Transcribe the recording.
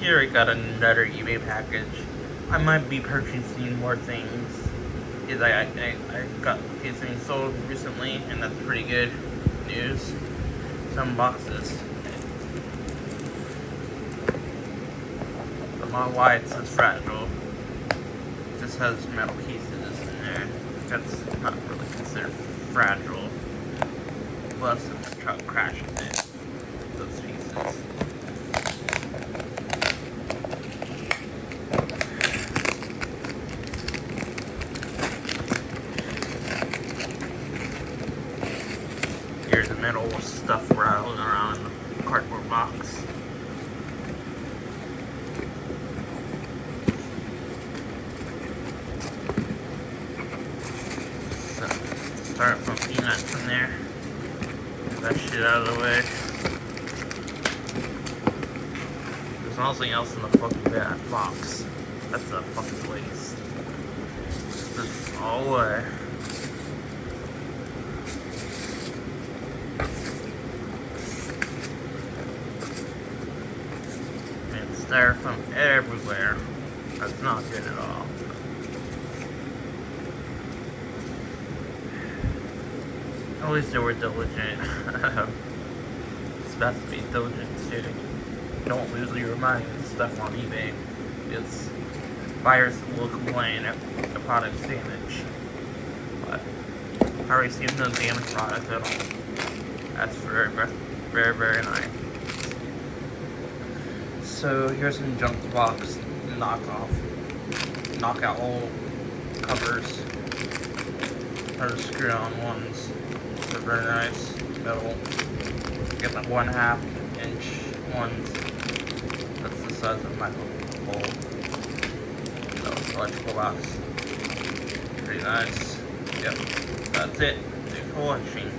here I got another eBay package. I might be purchasing more things because I got a few things sold recently, and that's pretty good news. Some boxes. I'm not why it says fragile. It just has metal pieces in there. That's not really considered fragile. Unless the truck crashes it. Those pieces. Here's the metal stuff rattling around in the cardboard box. So, start from peanuts in there. Get that shit out of the way. There's nothing else in the fucking box. That's a fucking waste. This is all away. Styrofoam everywhere. That's not good at all. At least they were diligent. It's best to be diligent too. Don't lose your mind and stuff on eBay. It's buyers will complain if the product's damaged. But I received no damaged product at all. That's very, very, very nice. So here's some junk box knockoff. Knock out all covers. Or screw-on ones. They're very nice. Metal. Get the 1/2 inch ones. That's the size of my whole electrical box. Pretty nice. Yep. That's it. Thanks for watching.